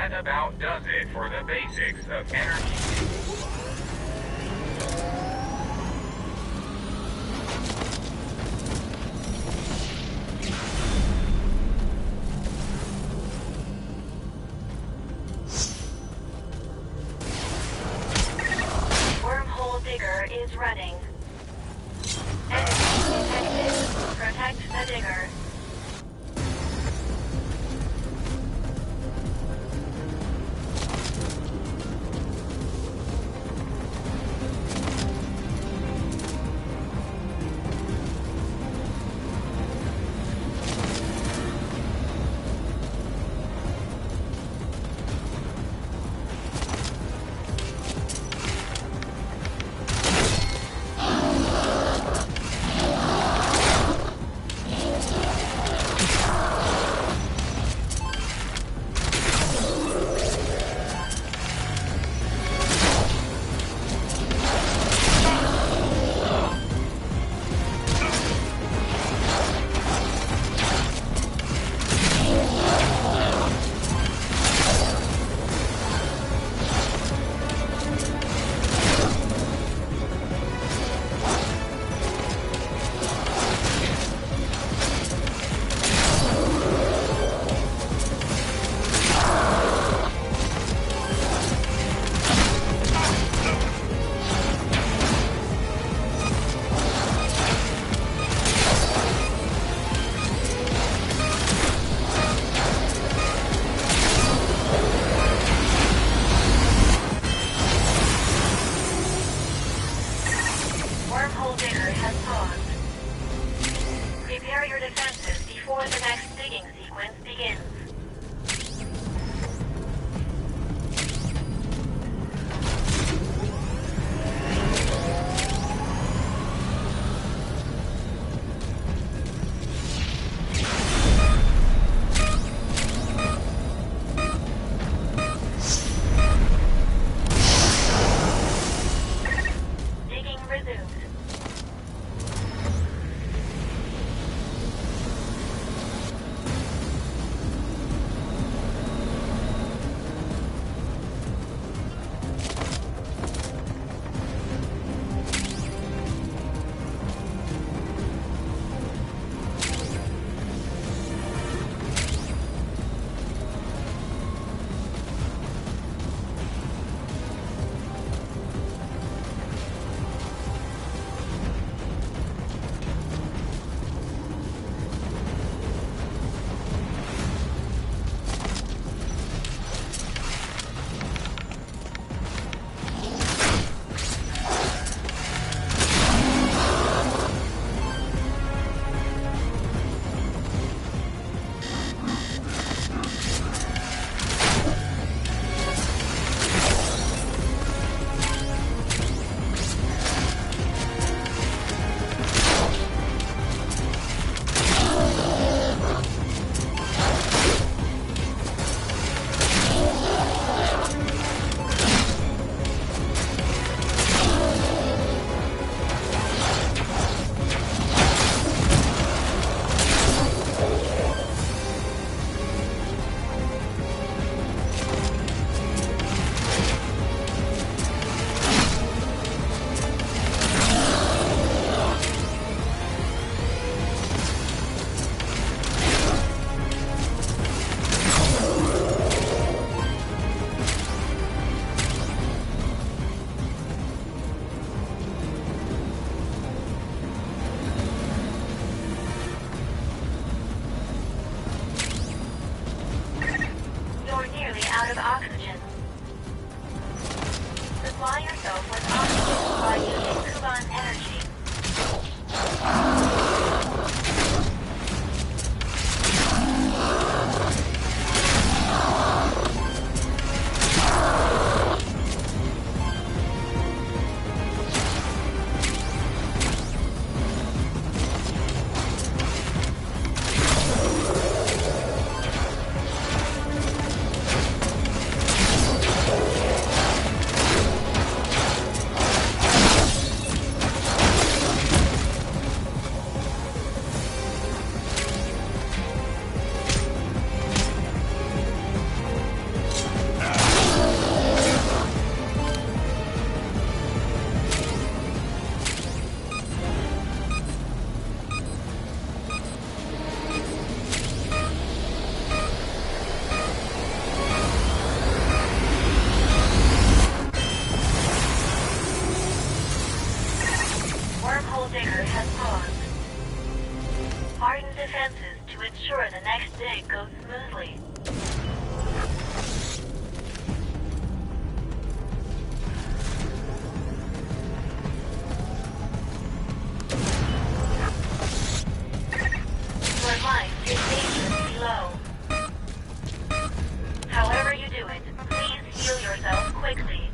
That about does it for the basics of energy. Wormhole digger is running. Enemy detected. Protect the digger. Wormhole digger has paused. Prepare your defenses before the next digging sequence begins. Digging resumed. You're nearly out of oxygen. Supply yourself with oxygen by using Kuban energy. has paused. Harden defenses to ensure the next dig goes smoothly. Your life is dangerously low. However you do it, please heal yourself quickly.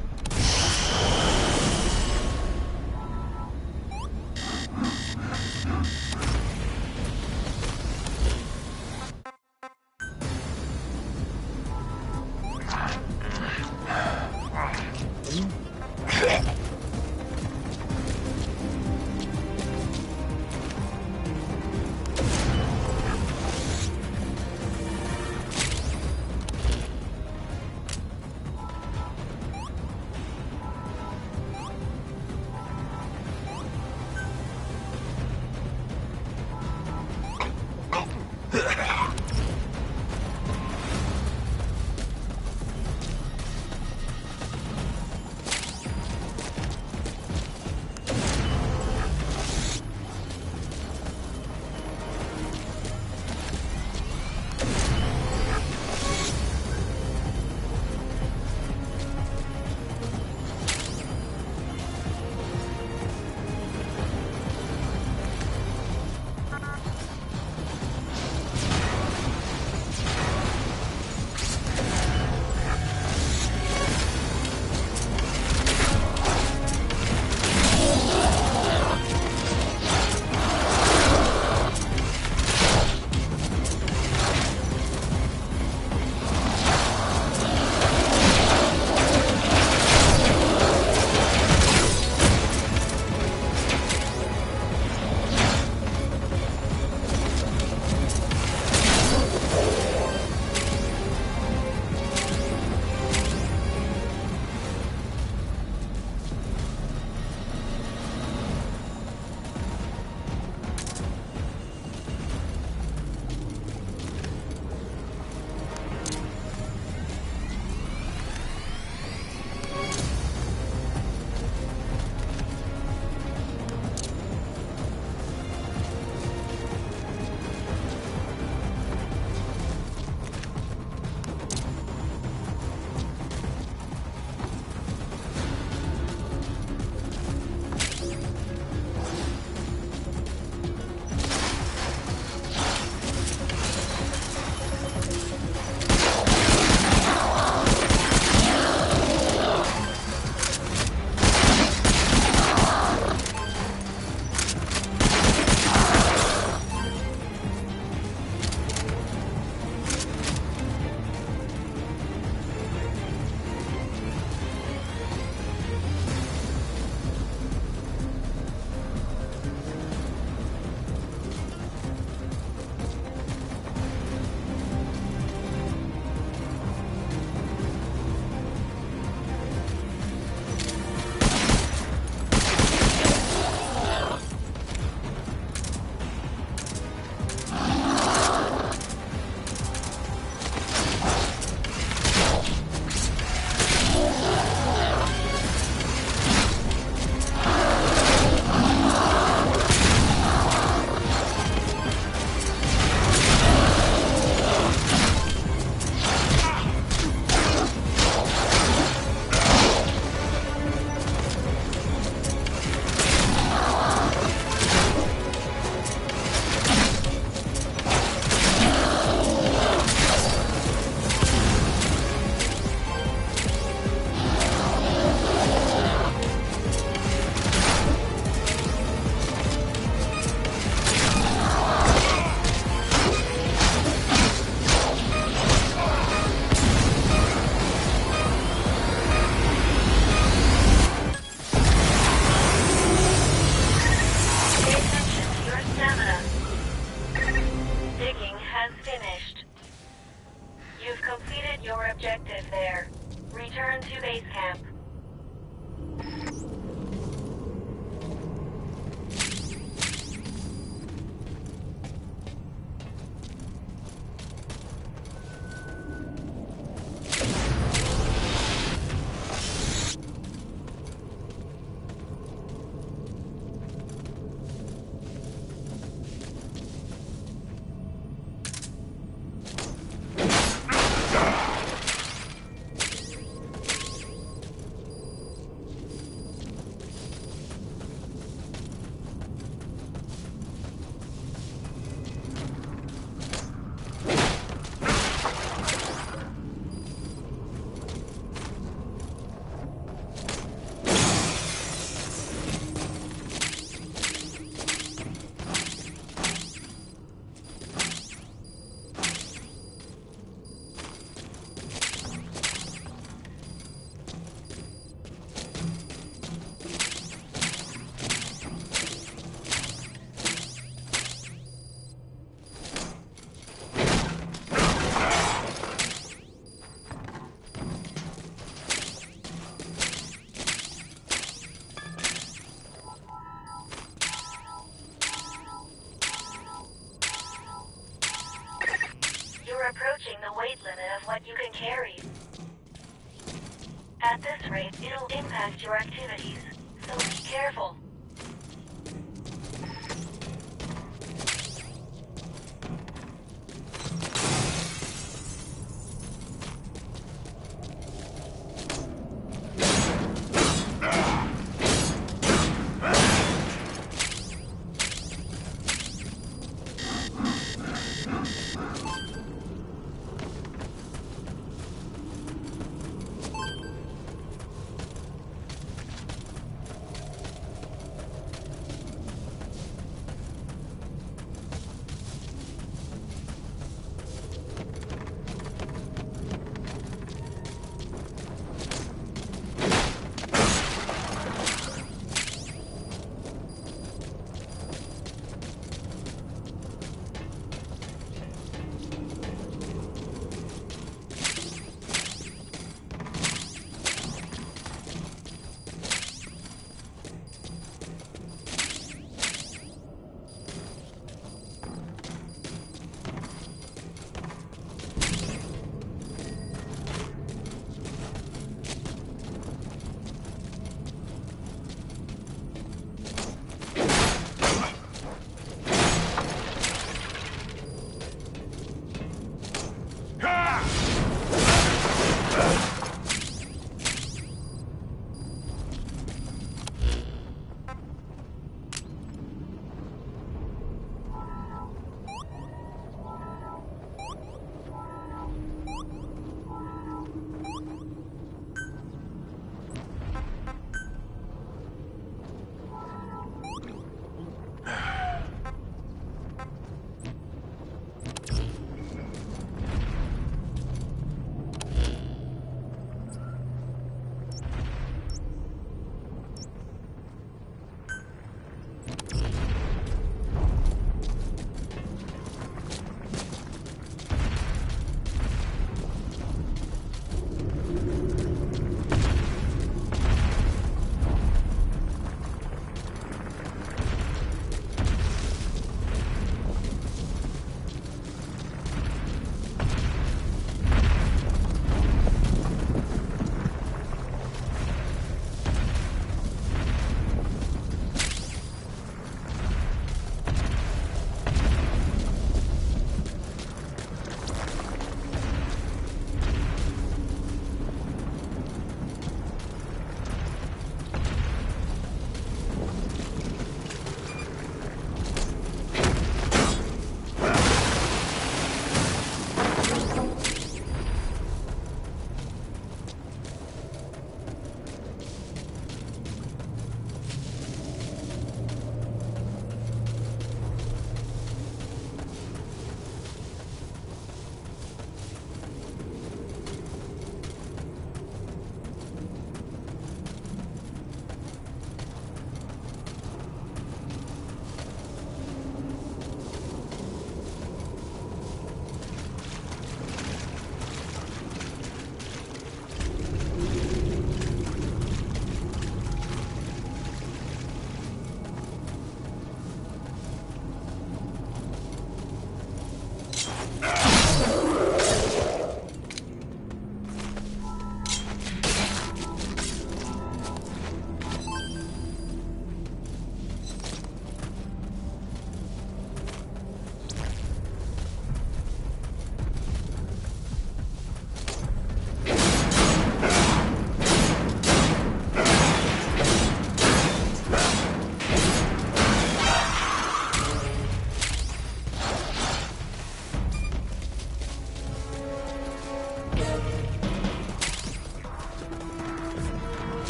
It'll impact your activities, so be careful.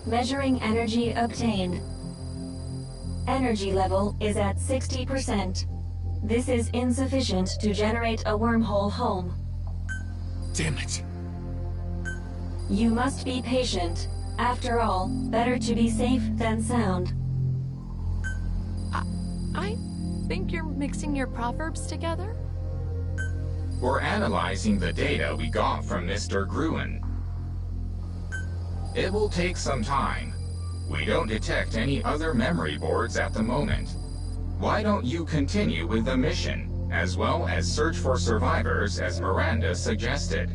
Measuring energy obtained. Energy level is at 60%. This is insufficient to generate a wormhole home. Damn it. You must be patient. After all, better to be safe than sound. I think you're mixing your proverbs together? We're analyzing the data we got from Mr. Gruen. It will take some time. We don't detect any other memory boards at the moment. Why don't you continue with the mission, as well as search for survivors as Miranda suggested?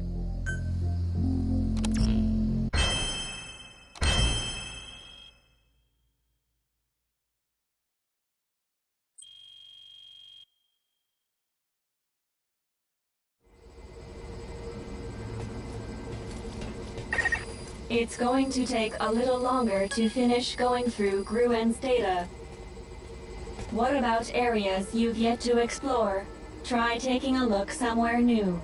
It's going to take a little longer to finish going through Gruen's data. What about areas you've yet to explore? Try taking a look somewhere new.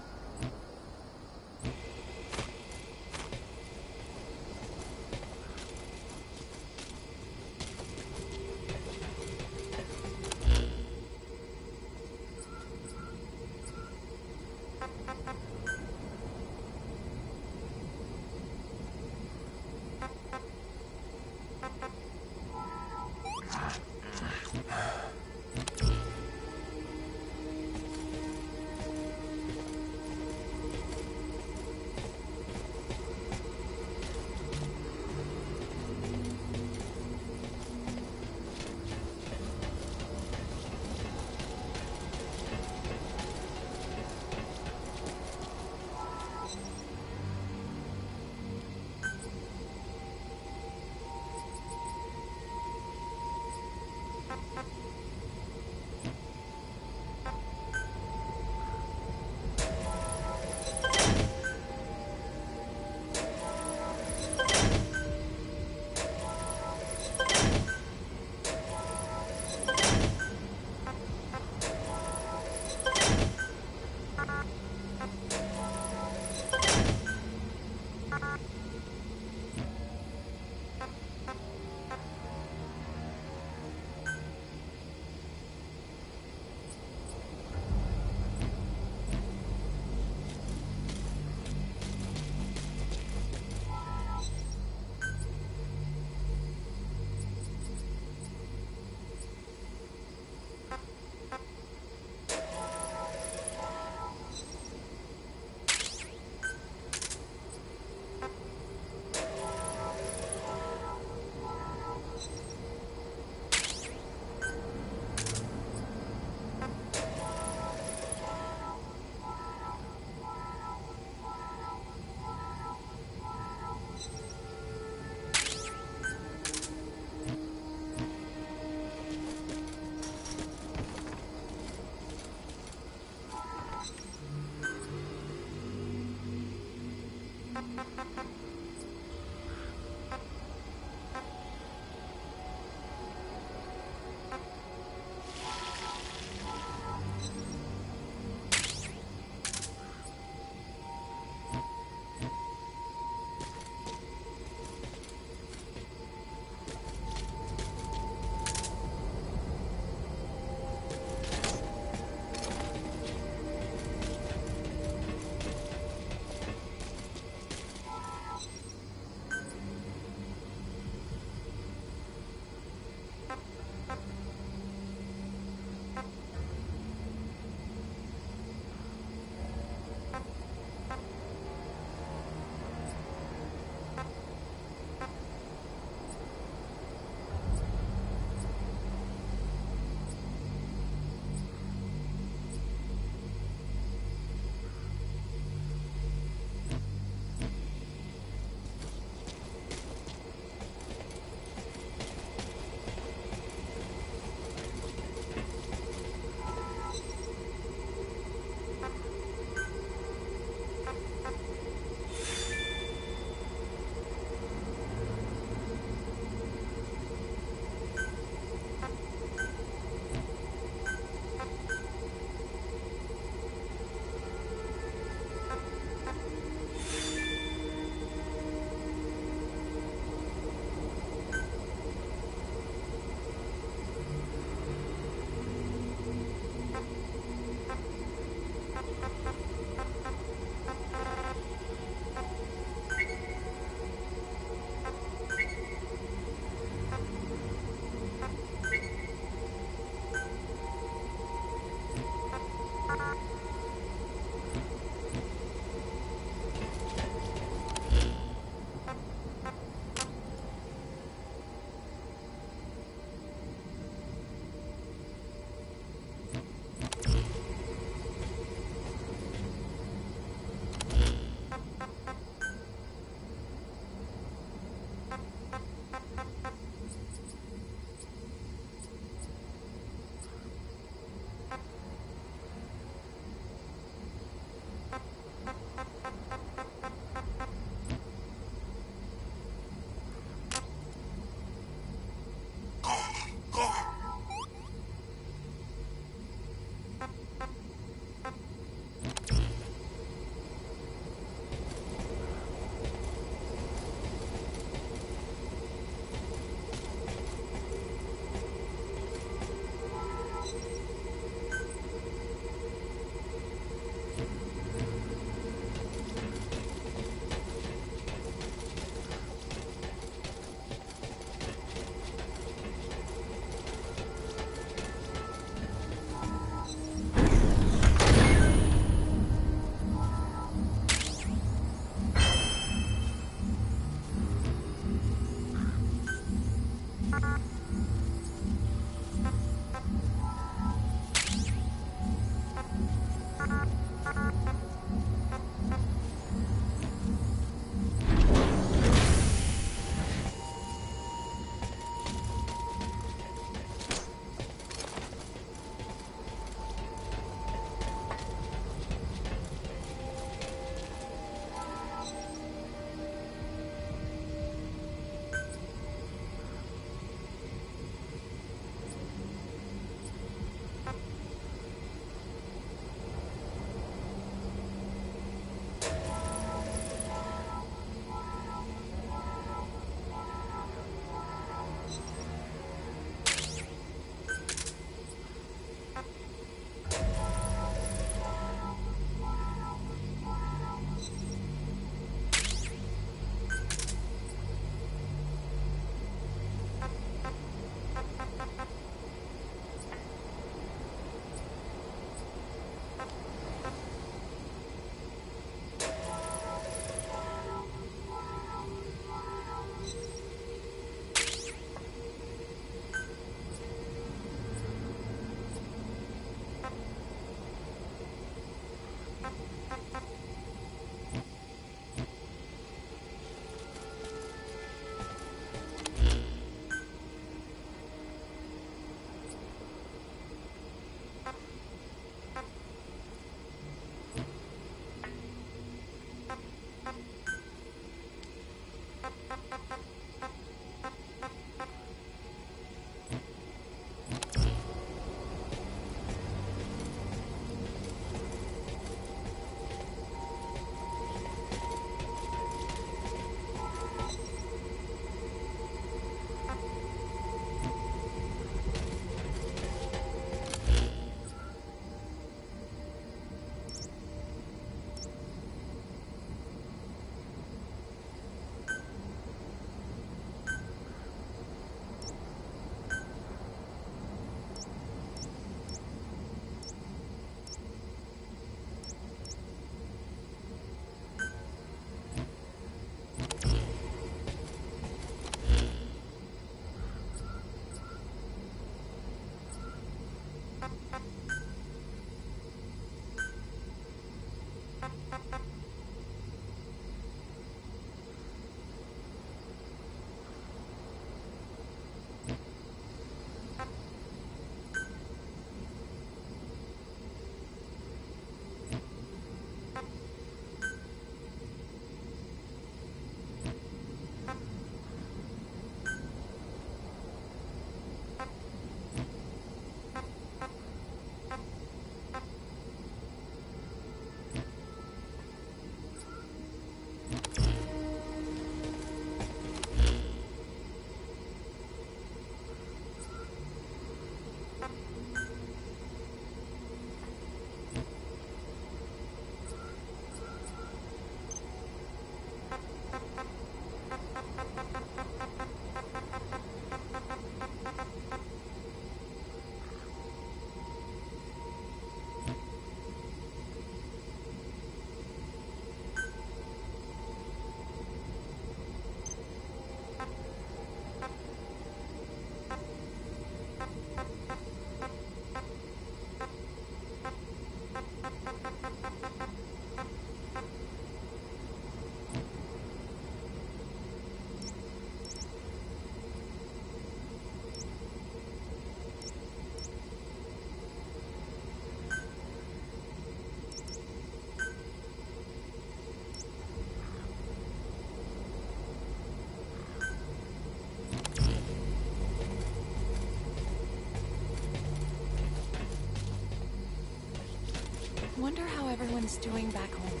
is doing back home.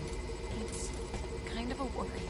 It's kind of a worry.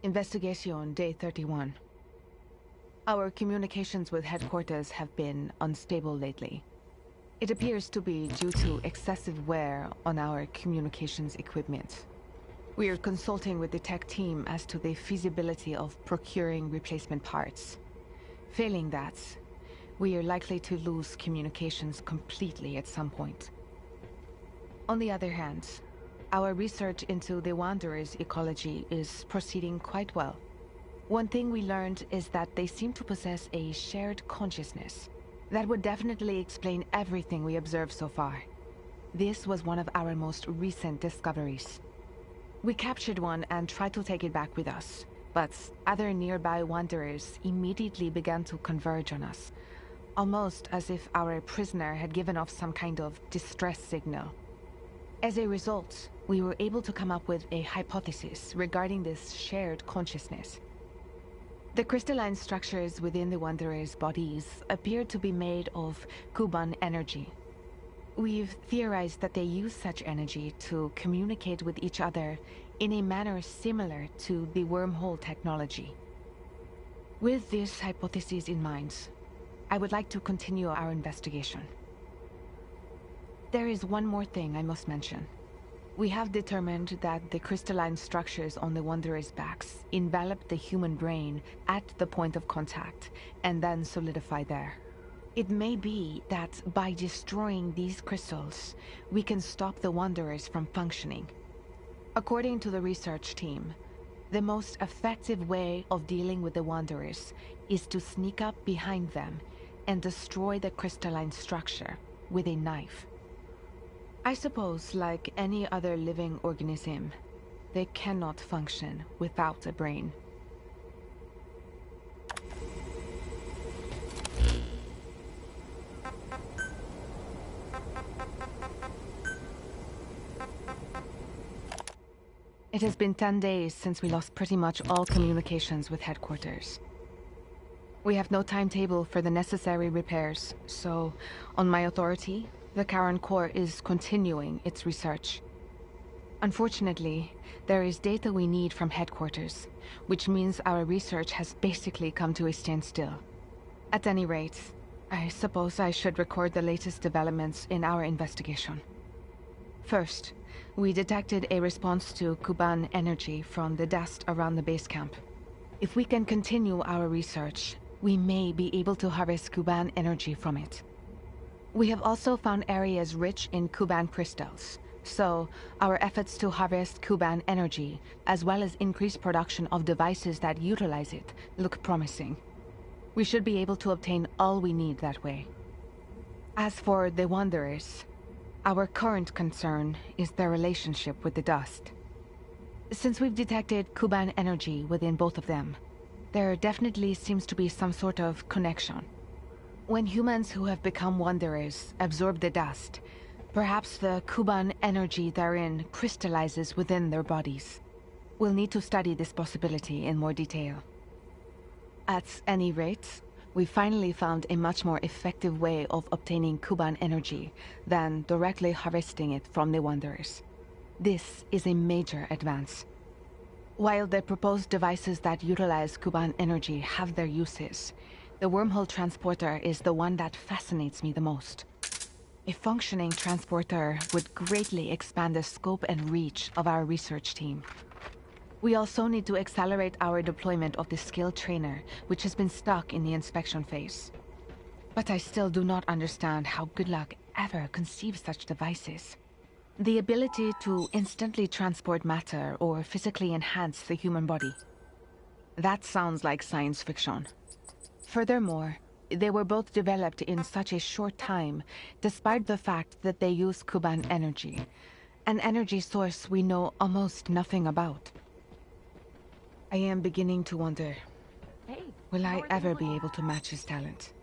Investigation Day 31. Our communications with headquarters have been unstable lately. It appears to be due to excessive wear on our communications equipment. We are consulting with the tech team as to the feasibility of procuring replacement parts. Failing that, we are likely to lose communications completely at some point. On the other hand, our research into the Wanderer's ecology is proceeding quite well. One thing we learned is that they seem to possess a shared consciousness. That would definitely explain everything we observed so far. This was one of our most recent discoveries. We captured one and tried to take it back with us, but other nearby Wanderers immediately began to converge on us, almost as if our prisoner had given off some kind of distress signal. As a result, we were able to come up with a hypothesis regarding this shared consciousness. The crystalline structures within the Wanderers' bodies appeared to be made of Kuban energy. We've theorized that they use such energy to communicate with each other in a manner similar to the wormhole technology. With this hypothesis in mind, I would like to continue our investigation. There is one more thing I must mention. We have determined that the crystalline structures on the Wanderers' backs envelop the human brain at the point of contact and then solidify there. It may be that by destroying these crystals, we can stop the Wanderers from functioning. According to the research team, the most effective way of dealing with the Wanderers is to sneak up behind them and destroy the crystalline structure with a knife. I suppose, like any other living organism, they cannot function without a brain. It has been 10 days since we lost pretty much all communications with headquarters. We have no timetable for the necessary repairs, so, on my authority, the Karen Corps is continuing its research. Unfortunately, there is data we need from headquarters, which means our research has basically come to a standstill. At any rate, I suppose I should record the latest developments in our investigation. First, we detected a response to Kuban energy from the dust around the base camp. If we can continue our research, we may be able to harvest Kuban energy from it. We have also found areas rich in Kuban crystals, so our efforts to harvest Kuban energy, as well as increase production of devices that utilize it, look promising. We should be able to obtain all we need that way. As for the Wanderers, our current concern is their relationship with the dust. Since we've detected Kuban energy within both of them, there definitely seems to be some sort of connection. When humans who have become Wanderers absorb the dust, perhaps the Kuban energy therein crystallizes within their bodies. We'll need to study this possibility in more detail. At any rate, we finally found a much more effective way of obtaining Kuban energy than directly harvesting it from the Wanderers. This is a major advance. While the proposed devices that utilize Kuban energy have their uses, the wormhole transporter is the one that fascinates me the most. A functioning transporter would greatly expand the scope and reach of our research team. We also need to accelerate our deployment of the skilled trainer, which has been stuck in the inspection phase. But I still do not understand how Good Luck ever conceived such devices. The ability to instantly transport matter or physically enhance the human body. That sounds like science fiction. Furthermore, they were both developed in such a short time, despite the fact that they use Kuban energy, an energy source we know almost nothing about. I am beginning to wonder, will I ever be able to match his talent?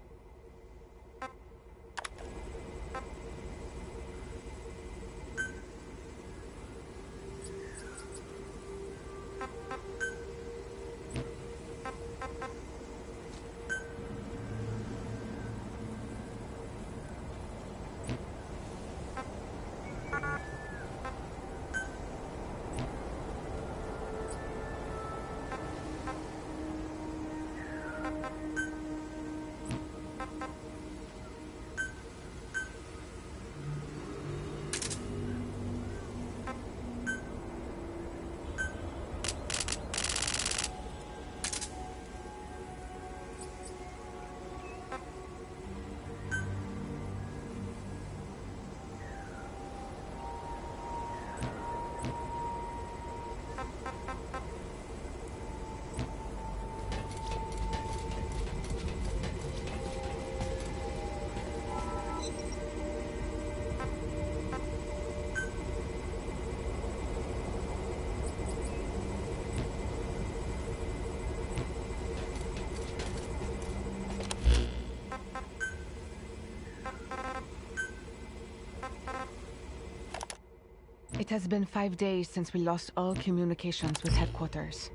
It has been 5 days since we lost all communications with headquarters.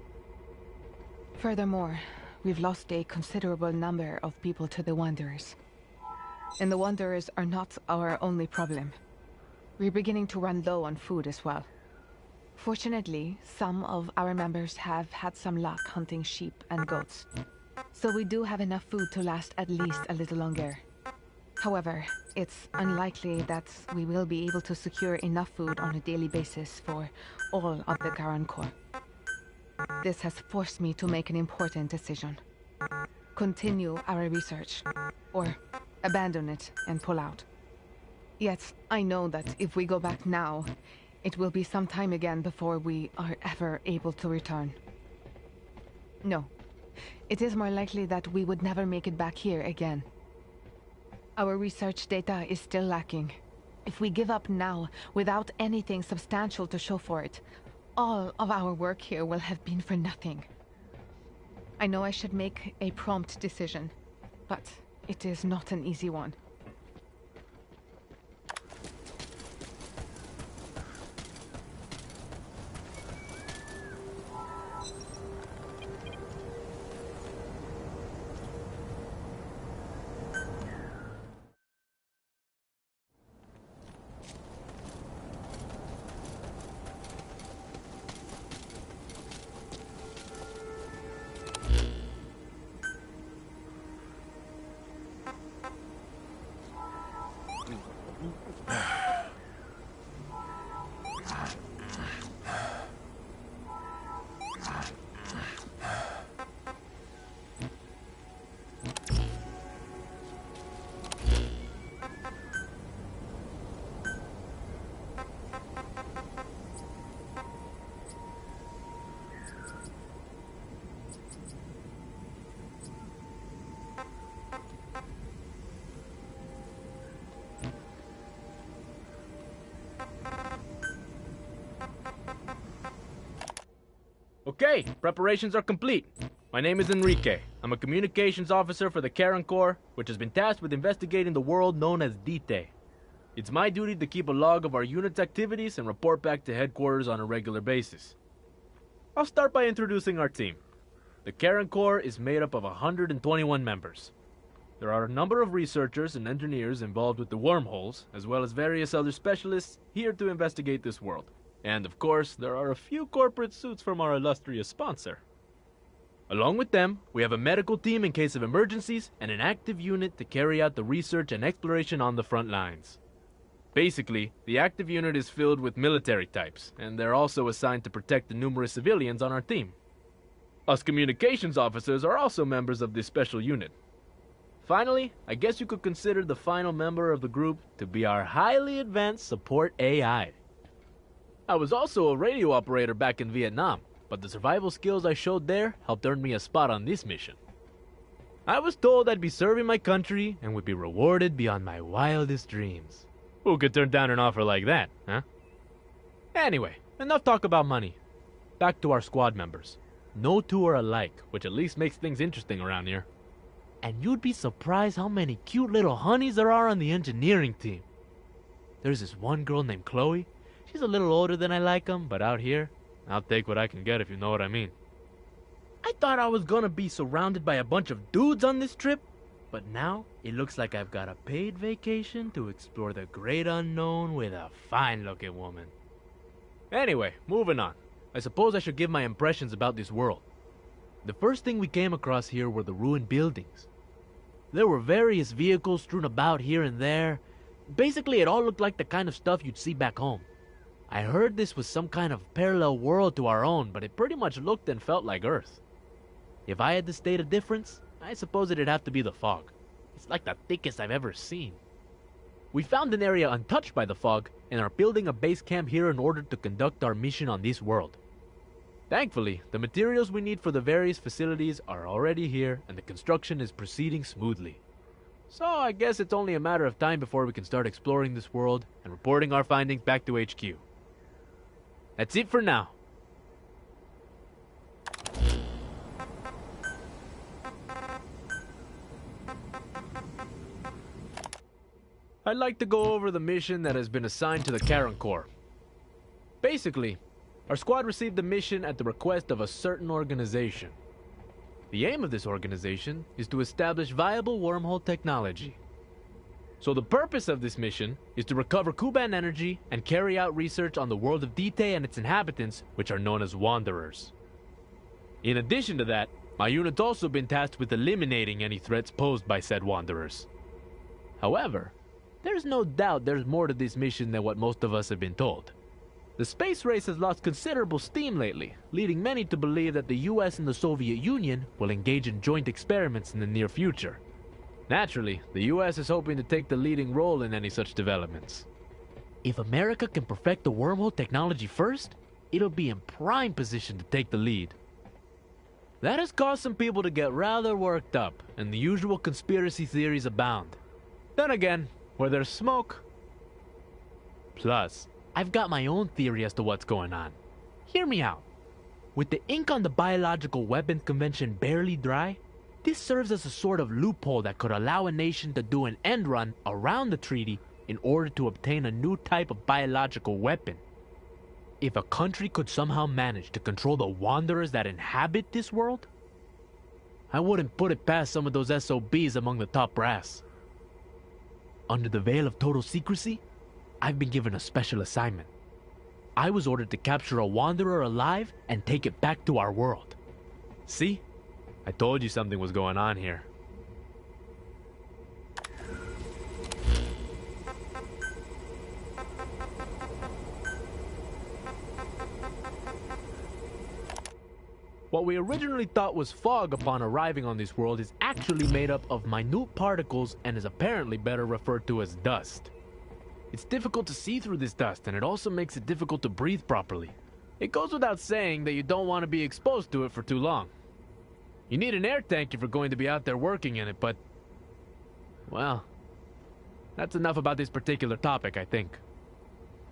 Furthermore, we've lost a considerable number of people to the Wanderers. And the Wanderers are not our only problem. We're beginning to run low on food as well. Fortunately, some of our members have had some luck hunting sheep and goats. So we do have enough food to last at least a little longer. However, it's unlikely that we will be able to secure enough food on a daily basis for all of the Karan Corps. This has forced me to make an important decision. Continue our research, or abandon it and pull out. Yet, I know that if we go back now, it will be some time again before we are ever able to return. No, it is more likely that we would never make it back here again. Our research data is still lacking. If we give up now, without anything substantial to show for it, all of our work here will have been for nothing. I know I should make a prompt decision, but it is not an easy one. Okay, preparations are complete. My name is Enrique. I'm a communications officer for the Karan Corps, which has been tasked with investigating the world known as Dite. It's my duty to keep a log of our unit's activities and report back to headquarters on a regular basis. I'll start by introducing our team. The Karan Corps is made up of 121 members. There are a number of researchers and engineers involved with the wormholes, as well as various other specialists here to investigate this world. And of course, there are a few corporate suits from our illustrious sponsor. Along with them, we have a medical team in case of emergencies and an active unit to carry out the research and exploration on the front lines. Basically, the active unit is filled with military types, and they're also assigned to protect the numerous civilians on our team. Us communications officers are also members of this special unit. Finally, I guess you could consider the final member of the group to be our highly advanced support AI. I was also a radio operator back in Vietnam, but the survival skills I showed there helped earn me a spot on this mission. I was told I'd be serving my country and would be rewarded beyond my wildest dreams. Who could turn down an offer like that, huh? Anyway, enough talk about money. Back to our squad members. No two are alike, which at least makes things interesting around here. And you'd be surprised how many cute little honeys there are on the engineering team. There's this one girl named Chloe. She's a little older than I like 'em, but out here, I'll take what I can get if you know what I mean. I thought I was gonna be surrounded by a bunch of dudes on this trip, but now it looks like I've got a paid vacation to explore the great unknown with a fine-looking woman. Anyway, moving on. I suppose I should give my impressions about this world. The first thing we came across here were the ruined buildings. There were various vehicles strewn about here and there. Basically, it all looked like the kind of stuff you'd see back home. I heard this was some kind of parallel world to our own, but it pretty much looked and felt like Earth. If I had to state a difference, I suppose it'd have to be the fog. It's like the thickest I've ever seen. We found an area untouched by the fog and are building a base camp here in order to conduct our mission on this world. Thankfully, the materials we need for the various facilities are already here and the construction is proceeding smoothly. So I guess it's only a matter of time before we can start exploring this world and reporting our findings back to HQ. That's it for now. I'd like to go over the mission that has been assigned to the Karen Corps. Basically, our squad received a mission at the request of a certain organization. The aim of this organization is to establish viable wormhole technology. So the purpose of this mission is to recover Kuban energy and carry out research on the world of Dite and its inhabitants, which are known as Wanderers. In addition to that, my unit's also been tasked with eliminating any threats posed by said Wanderers. However, there's no doubt there's more to this mission than what most of us have been told. The space race has lost considerable steam lately, leading many to believe that the US and the Soviet Union will engage in joint experiments in the near future. Naturally, the US is hoping to take the leading role in any such developments. If America can perfect the wormhole technology first, it'll be in prime position to take the lead. That has caused some people to get rather worked up, and the usual conspiracy theories abound. Then again, where there's smoke... Plus, I've got my own theory as to what's going on. Hear me out. With the ink on the Biological Weapons Convention barely dry, this serves as a sort of loophole that could allow a nation to do an end run around the treaty in order to obtain a new type of biological weapon. If a country could somehow manage to control the wanderers that inhabit this world, I wouldn't put it past some of those SOBs among the top brass. Under the veil of total secrecy, I've been given a special assignment. I was ordered to capture a wanderer alive and take it back to our world. See? I told you something was going on here. What we originally thought was fog upon arriving on this world is actually made up of minute particles and is apparently better referred to as dust. It's difficult to see through this dust, and it also makes it difficult to breathe properly. It goes without saying that you don't want to be exposed to it for too long. You need an air tank if you're going to be out there working in it, but... well, that's enough about this particular topic, I think.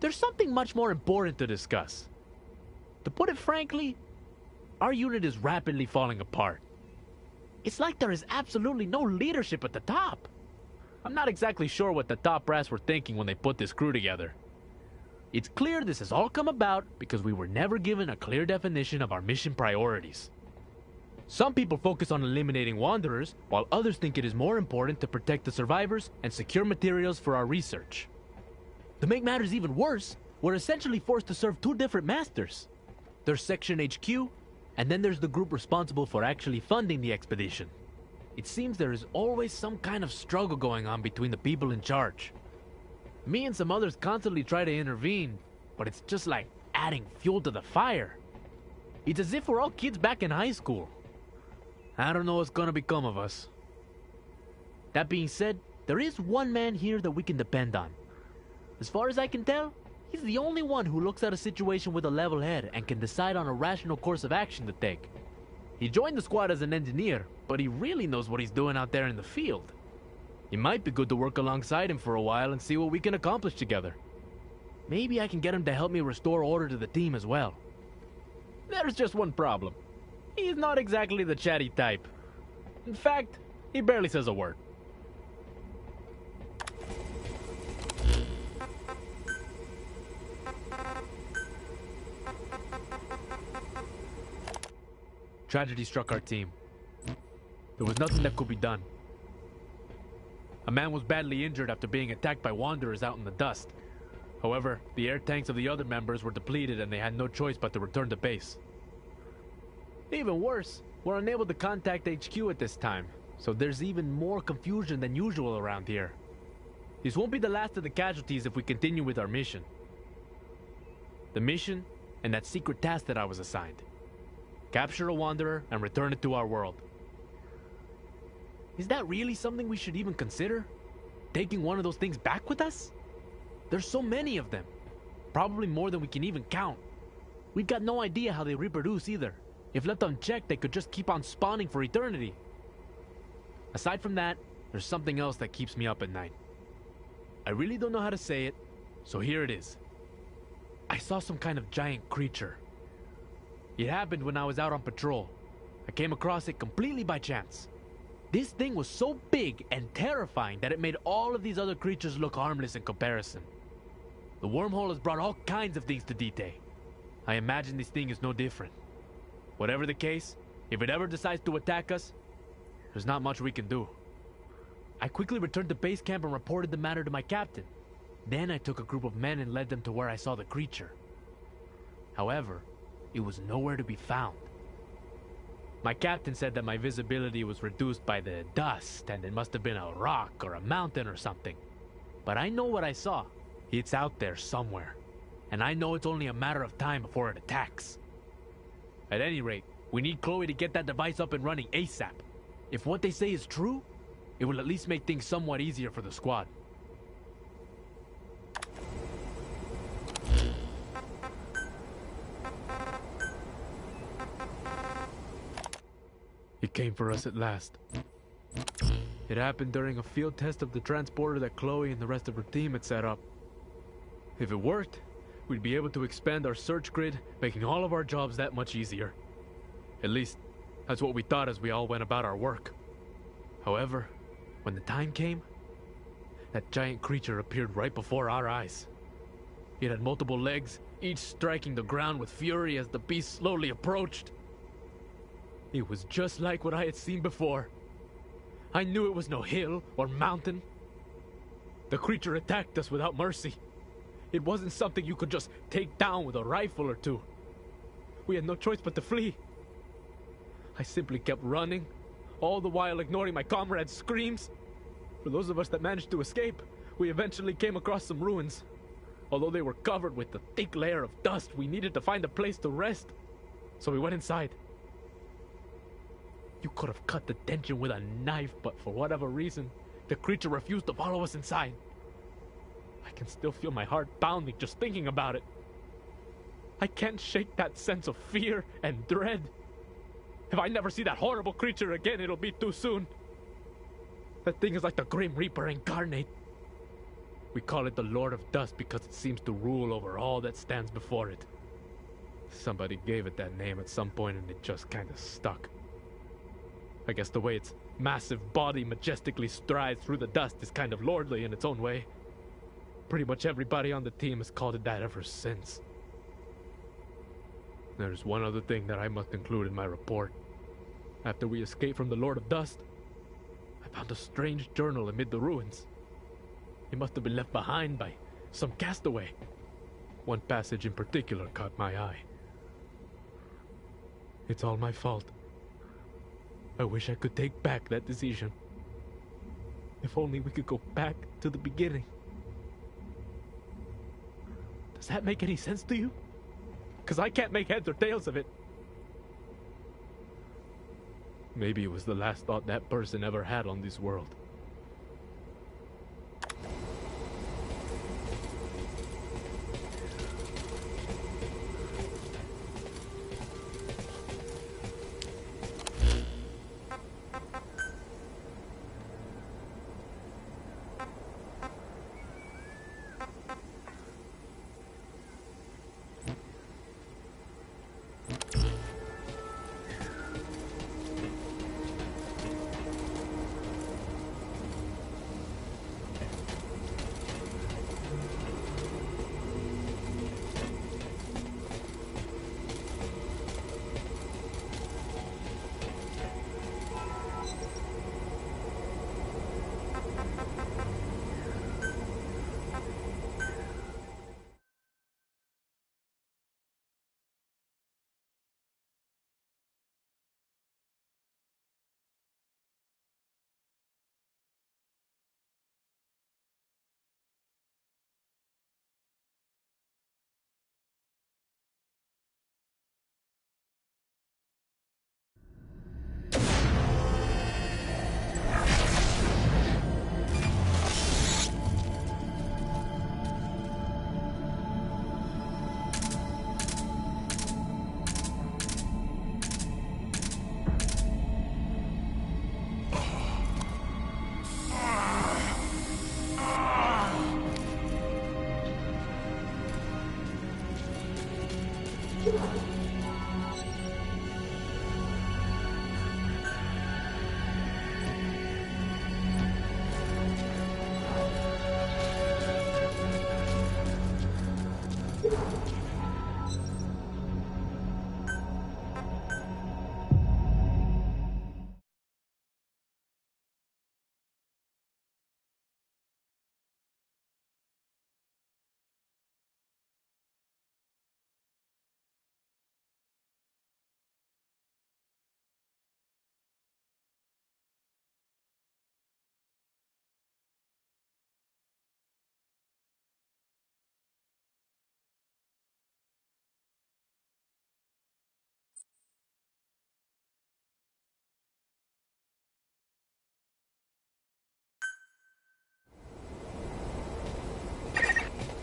There's something much more important to discuss. To put it frankly, our unit is rapidly falling apart. It's like there is absolutely no leadership at the top. I'm not exactly sure what the top brass were thinking when they put this crew together. It's clear this has all come about because we were never given a clear definition of our mission priorities. Some people focus on eliminating wanderers, while others think it is more important to protect the survivors and secure materials for our research. To make matters even worse, we're essentially forced to serve two different masters. There's Section HQ, and then there's the group responsible for actually funding the expedition. It seems there is always some kind of struggle going on between the people in charge. Me and some others constantly try to intervene, but it's just like adding fuel to the fire. It's as if we're all kids back in high school. I don't know what's gonna become of us. That being said, there is one man here that we can depend on. As far as I can tell, he's the only one who looks at a situation with a level head and can decide on a rational course of action to take. He joined the squad as an engineer, but he really knows what he's doing out there in the field. It might be good to work alongside him for a while and see what we can accomplish together. Maybe I can get him to help me restore order to the team as well. There's just one problem. He's not exactly the chatty type. In fact, he barely says a word. Tragedy struck our team. There was nothing that could be done. A man was badly injured after being attacked by wanderers out in the dust. However, the air tanks of the other members were depleted and they had no choice but to return to base. Even worse, we're unable to contact HQ at this time, so there's even more confusion than usual around here. This won't be the last of the casualties if we continue with our mission. The mission and that secret task that I was assigned. Capture a wanderer and return it to our world. Is that really something we should even consider? Taking one of those things back with us? There's so many of them. Probably more than we can even count. We've got no idea how they reproduce either. If left unchecked, they could just keep on spawning for eternity. Aside from that, there's something else that keeps me up at night. I really don't know how to say it, so here it is. I saw some kind of giant creature. It happened when I was out on patrol. I came across it completely by chance. This thing was so big and terrifying that it made all of these other creatures look harmless in comparison. The wormhole has brought all kinds of things to D-Day. I imagine this thing is no different. Whatever the case, if it ever decides to attack us, there's not much we can do. I quickly returned to base camp and reported the matter to my captain. Then I took a group of men and led them to where I saw the creature. However, it was nowhere to be found. My captain said that my visibility was reduced by the dust and it must have been a rock or a mountain or something. But I know what I saw. It's out there somewhere. And I know it's only a matter of time before it attacks. At any rate, we need Chloe to get that device up and running ASAP. If what they say is true, it will at least make things somewhat easier for the squad. It came for us at last. It happened during a field test of the transporter that Chloe and the rest of her team had set up. If it worked, we'd be able to expand our search grid, making all of our jobs that much easier. At least, that's what we thought as we all went about our work. However, when the time came, that giant creature appeared right before our eyes. It had multiple legs, each striking the ground with fury as the beast slowly approached. It was just like what I had seen before. I knew it was no hill or mountain. The creature attacked us without mercy. It wasn't something you could just take down with a rifle or two. We had no choice but to flee. I simply kept running, all the while ignoring my comrades' screams. For those of us that managed to escape, we eventually came across some ruins. Although they were covered with a thick layer of dust, we needed to find a place to rest. So we went inside. You could have cut the tension with a knife, but for whatever reason, the creature refused to follow us inside. I can still feel my heart pounding just thinking about it. I can't shake that sense of fear and dread. If I never see that horrible creature again, it'll be too soon. That thing is like the Grim Reaper incarnate. We call it the Lord of Dust because it seems to rule over all that stands before it. Somebody gave it that name at some point and it just kind of stuck. I guess the way its massive body majestically strides through the dust is kind of lordly in its own way. Pretty much everybody on the team has called it that ever since. There's one other thing that I must include in my report. After we escaped from the Lord of Dust, I found a strange journal amid the ruins. It must have been left behind by some castaway. One passage in particular caught my eye. It's all my fault. I wish I could take back that decision. If only we could go back to the beginning. Does that make any sense to you? Because I can't make heads or tails of it. Maybe it was the last thought that person ever had on this world.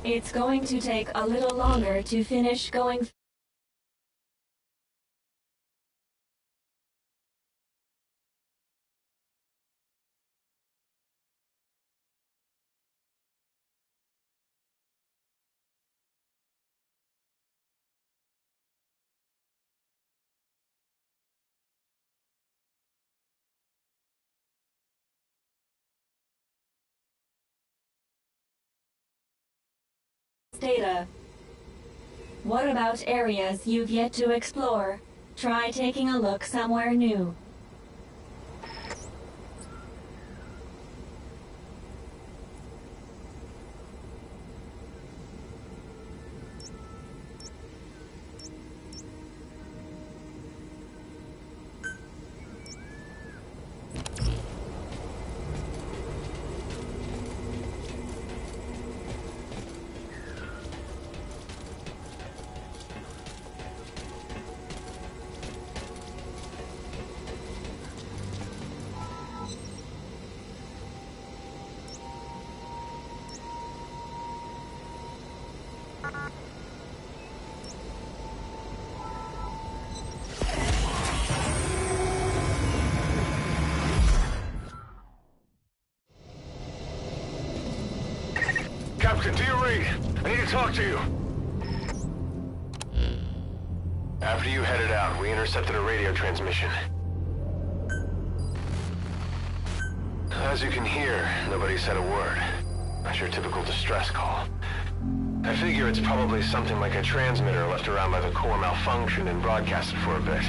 It's going to take a little longer to finish going data. What about areas you've yet to explore? Try taking a look somewhere new. Captain, do you read? I need to talk to you. After you headed out, we intercepted a radio transmission. As you can hear, nobody said a word. Not your typical distress call. I figure it's probably something like a transmitter left around by the core malfunctioned and broadcasted for a bit.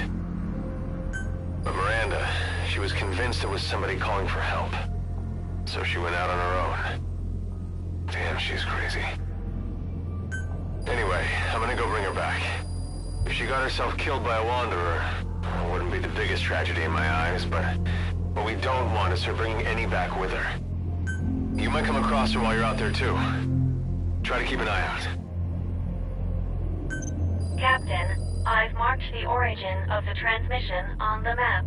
But Miranda, she was convinced it was somebody calling for help. So she went out on her own. Damn, she's crazy. Anyway, I'm gonna go bring her back. If she got herself killed by a wanderer, it wouldn't be the biggest tragedy in my eyes, but what we don't want is her bringing any back with her. You might come across her while you're out there too. Try to keep an eye out. Captain, I've marked the origin of the transmission on the map.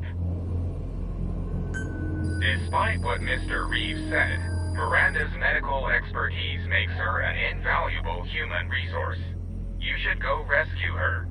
Despite what Mr. Reeves said, Miranda's medical expertise makes her an invaluable human resource. You should go rescue her.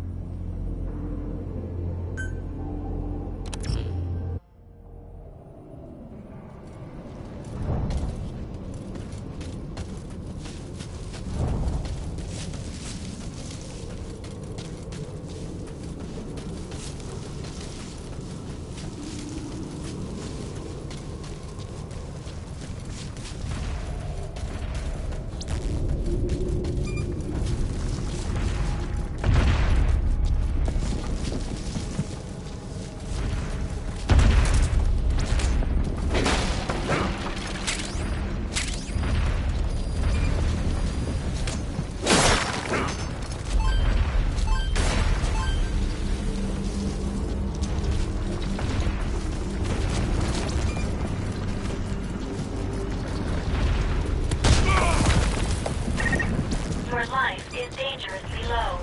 Your life is dangerously low.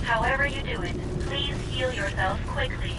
However you do it, please heal yourself quickly.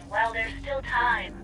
While there's still time.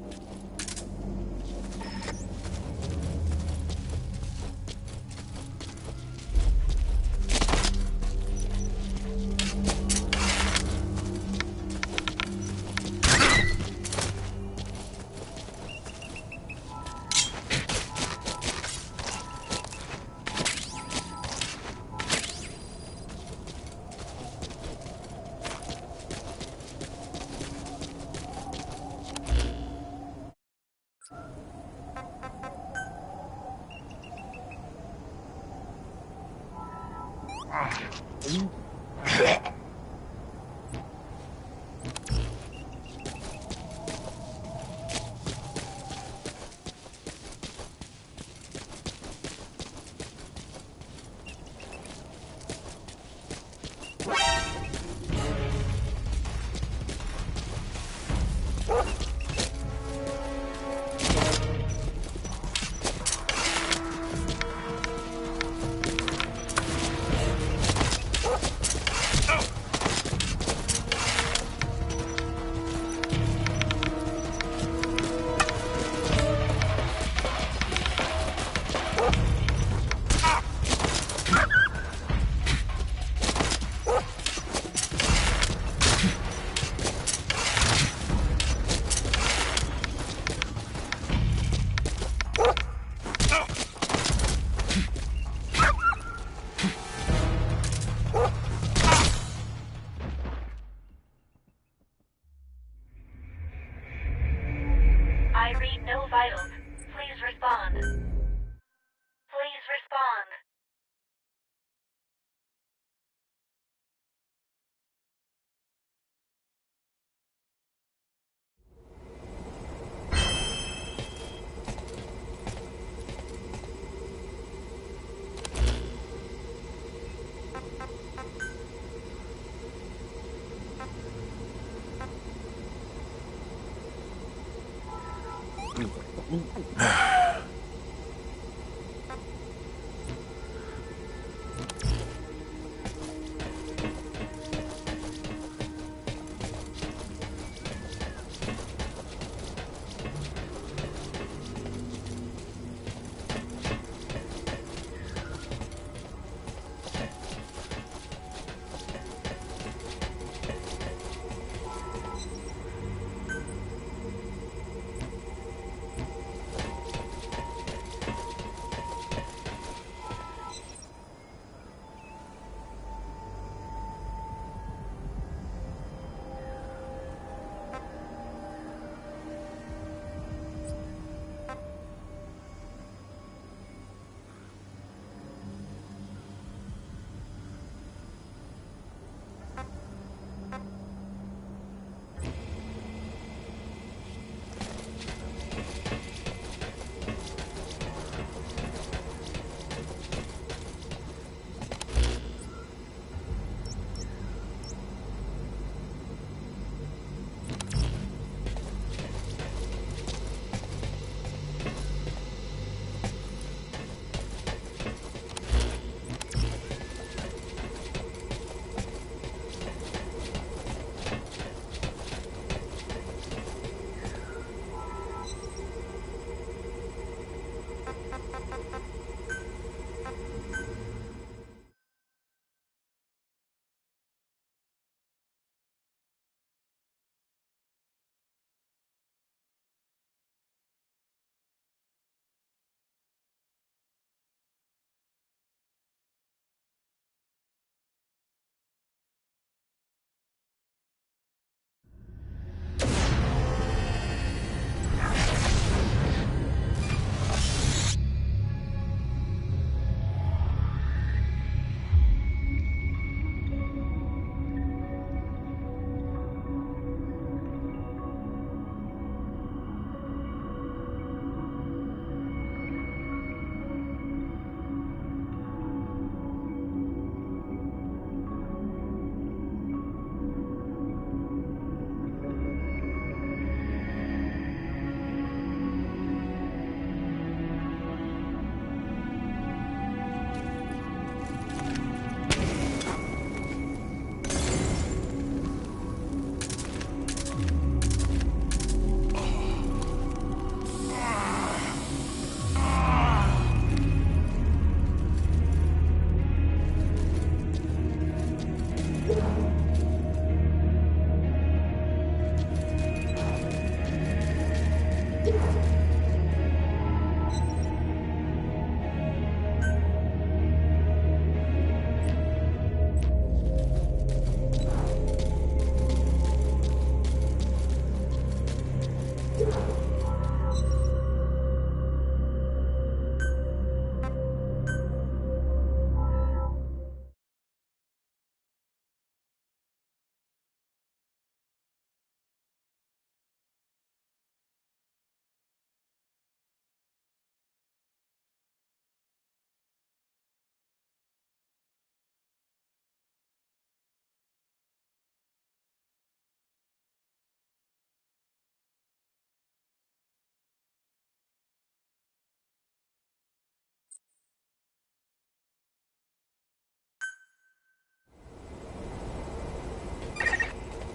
read no vitals. Please respond. Please respond.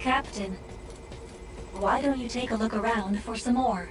Captain, why don't you take a look around for some more?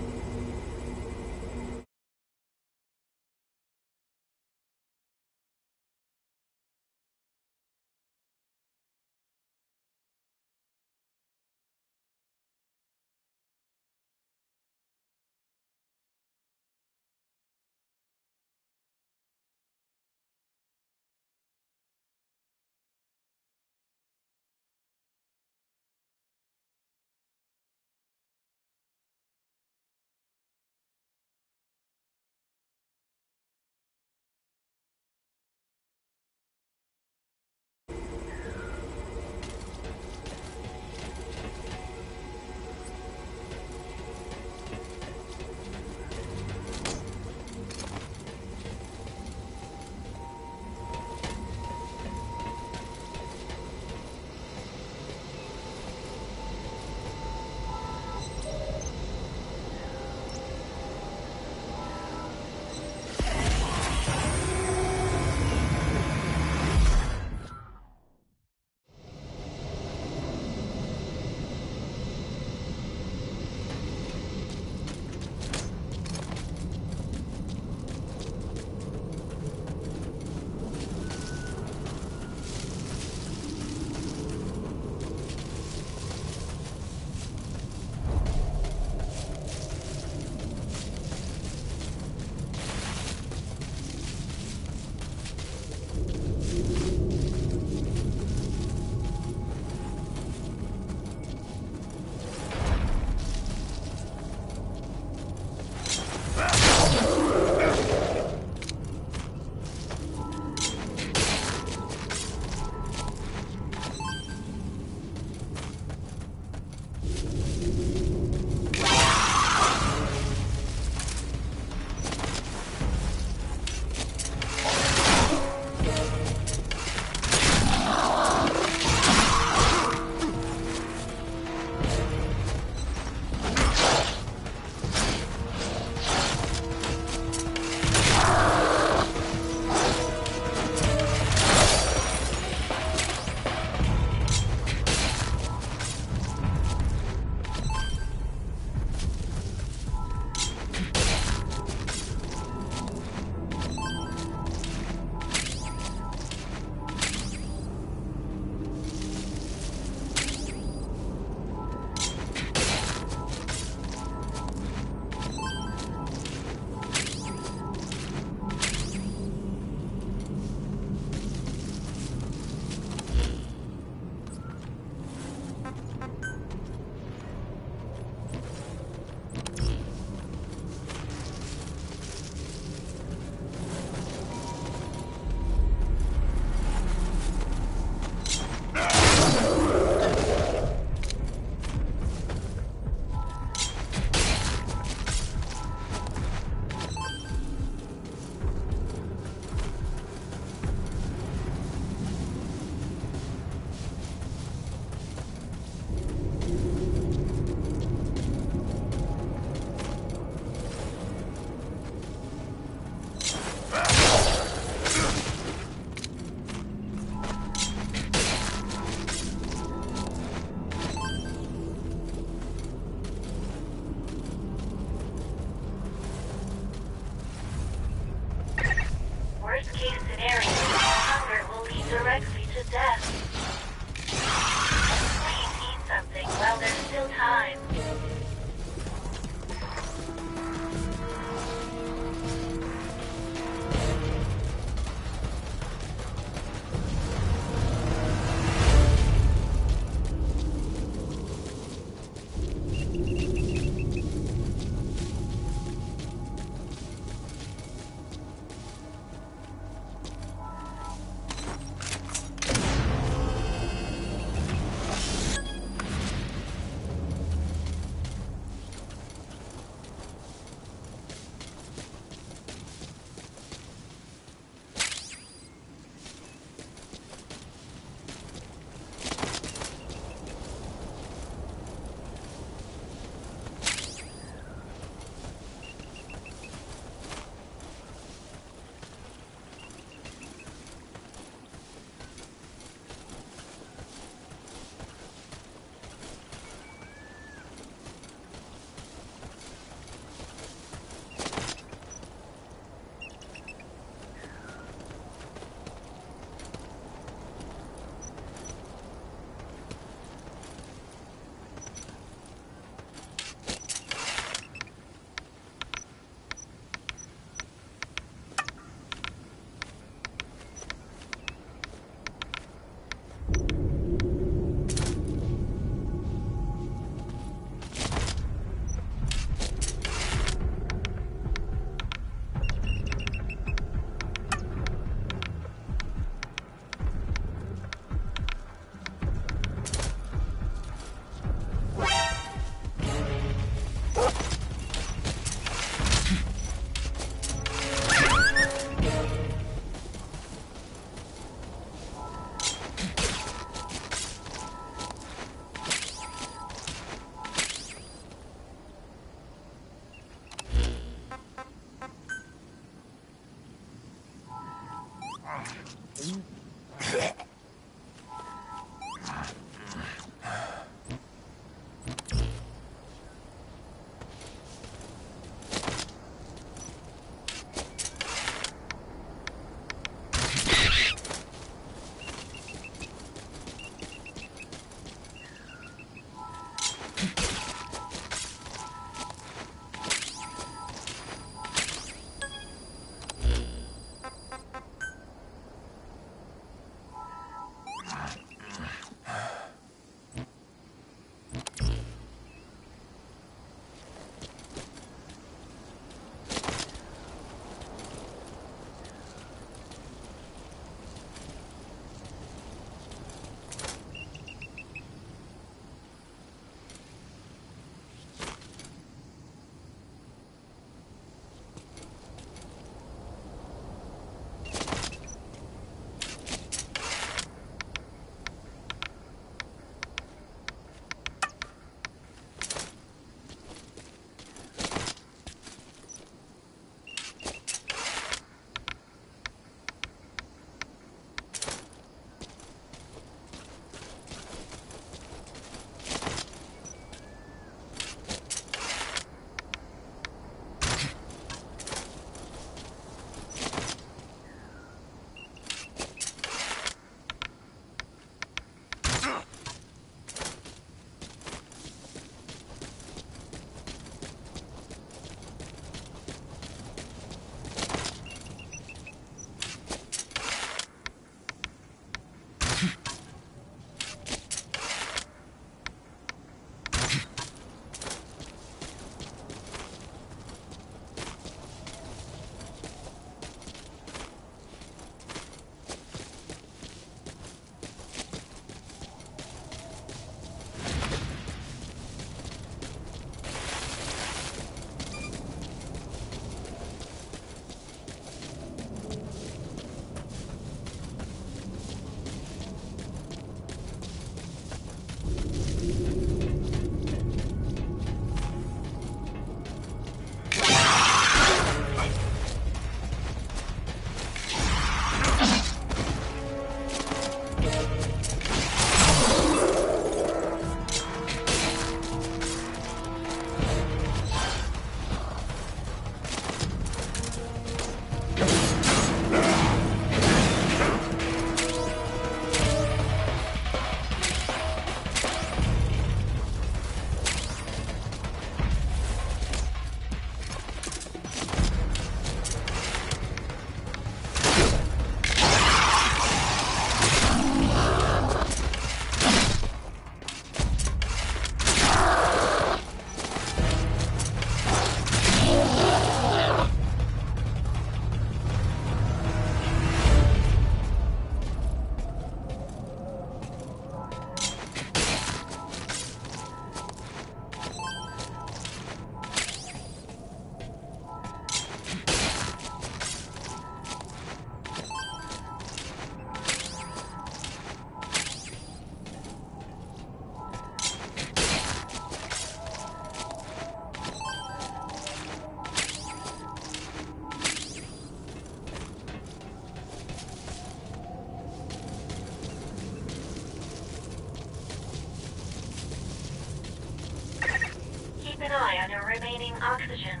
Keep an eye on your remaining oxygen.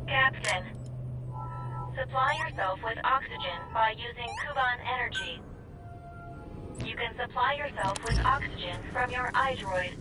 Captain, supply yourself with oxygen by using Kuban energy. You can supply yourself with oxygen from your iDroid.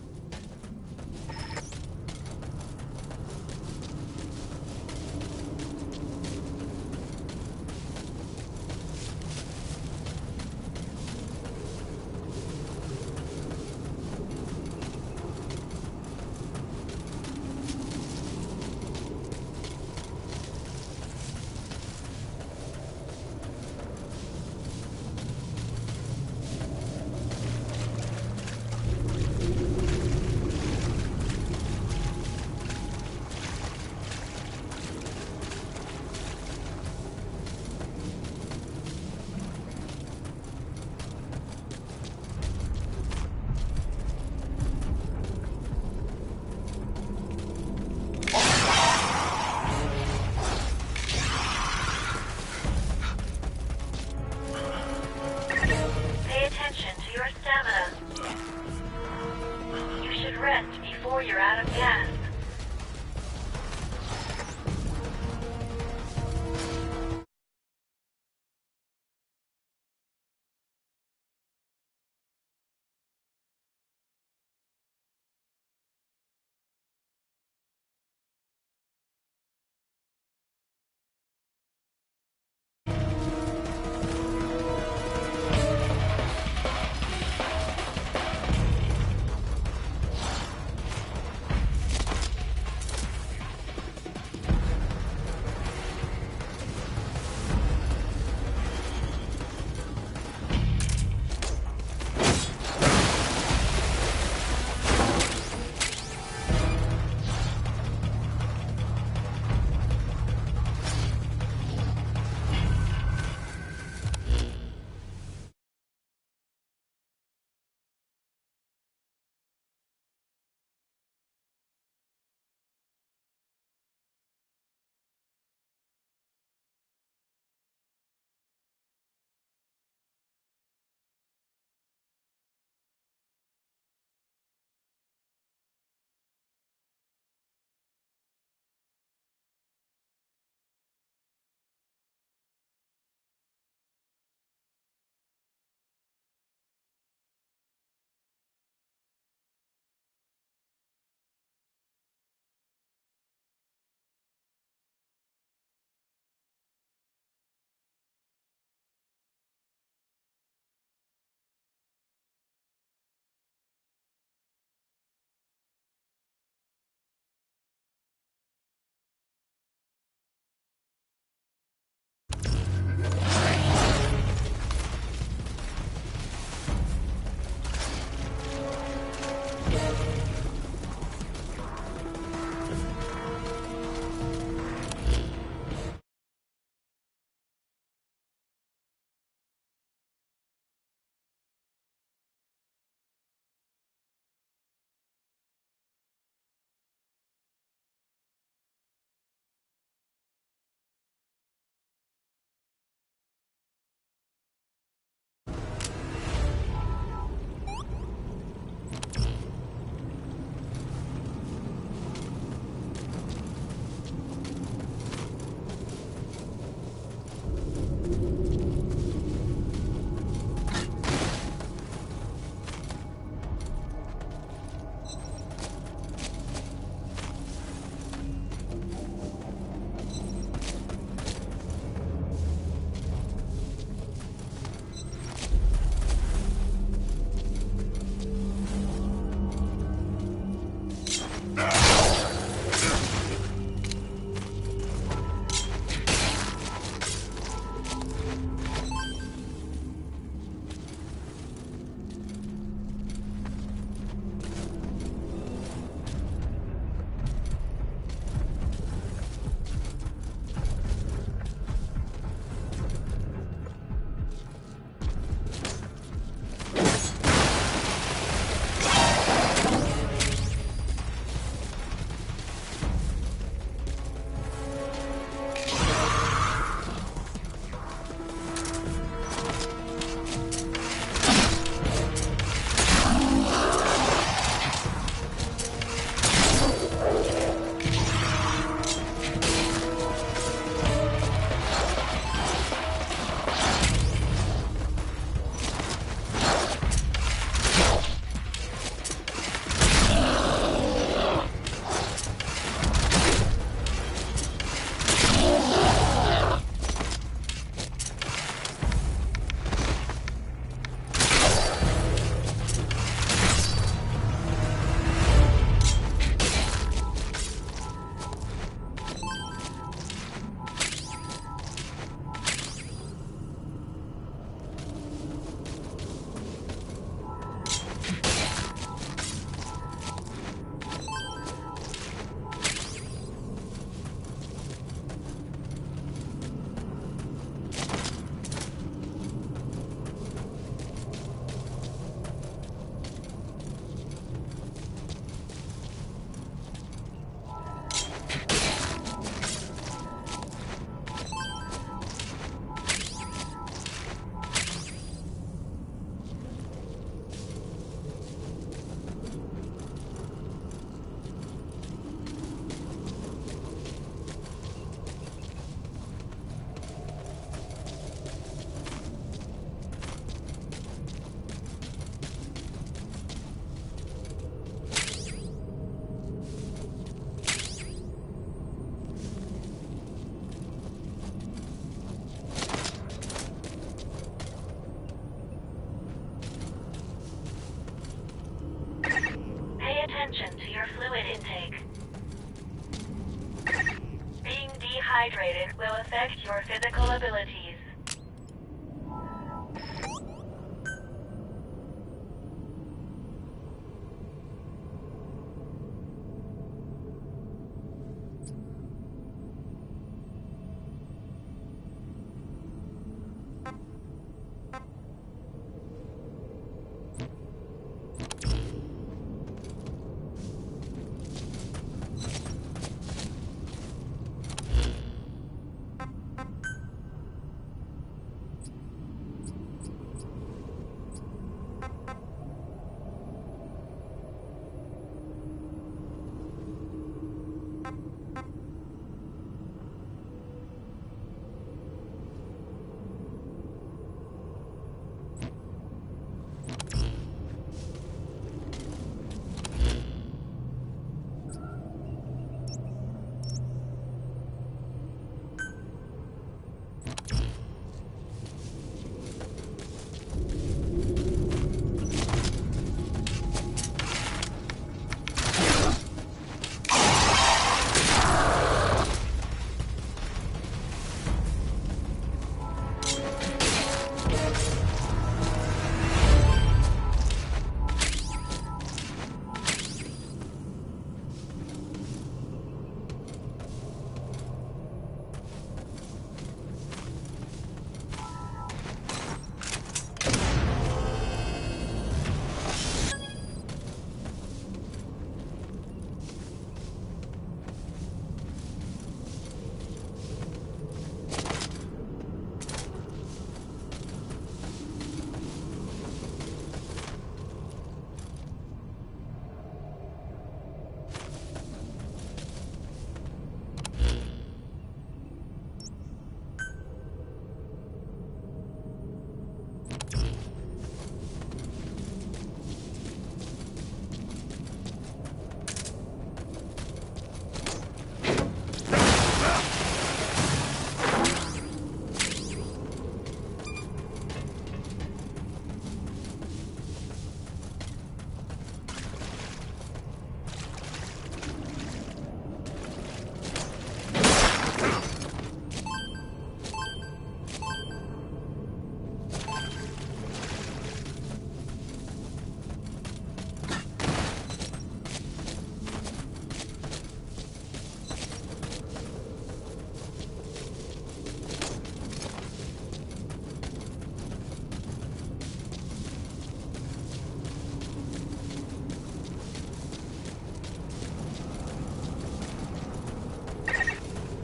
affect your physical abilities.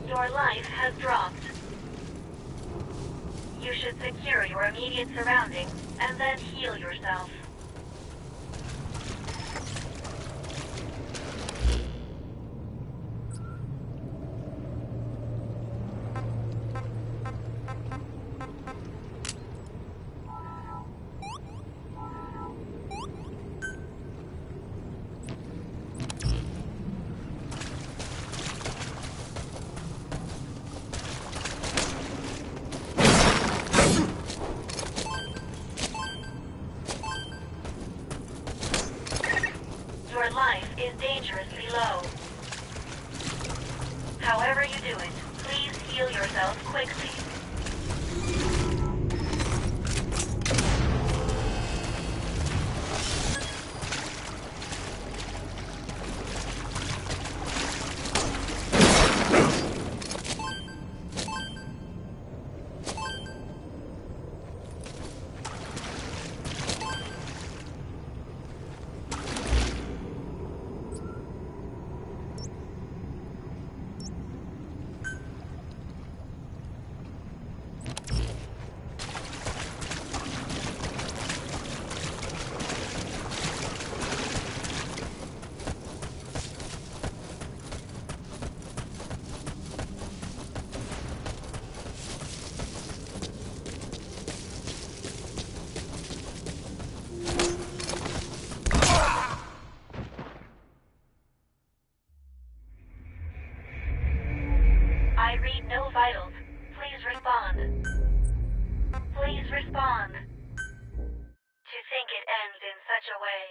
Your life has dropped. You should secure your immediate surroundings and then heal yourself. Your life is dangerously low. However you do it, please heal yourself quickly. I read no vitals. Please respond. Please respond. To think it ends in such a way.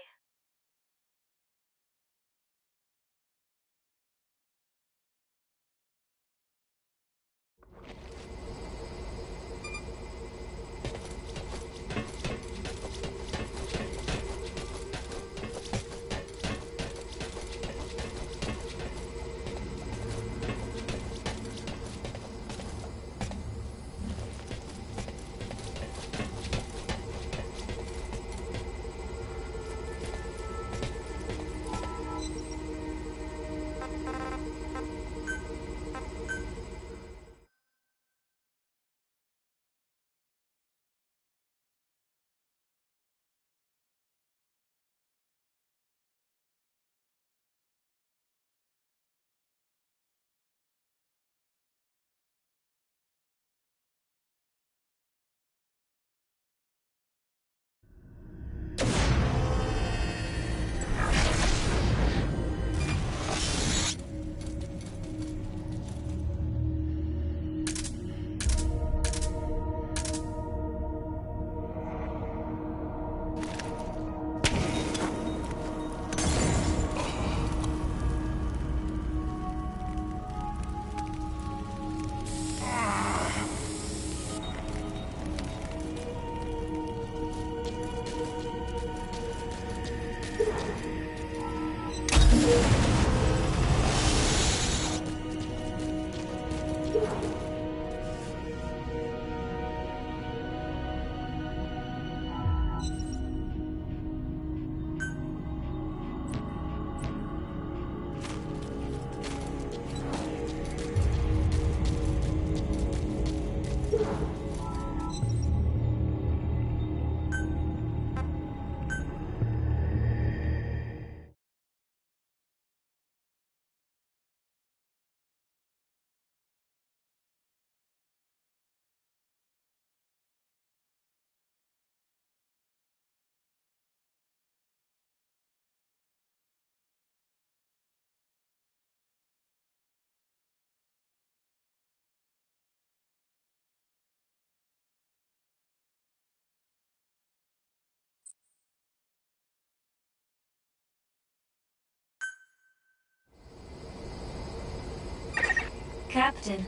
Captain,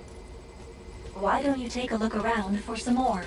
why don't you take a look around for some more?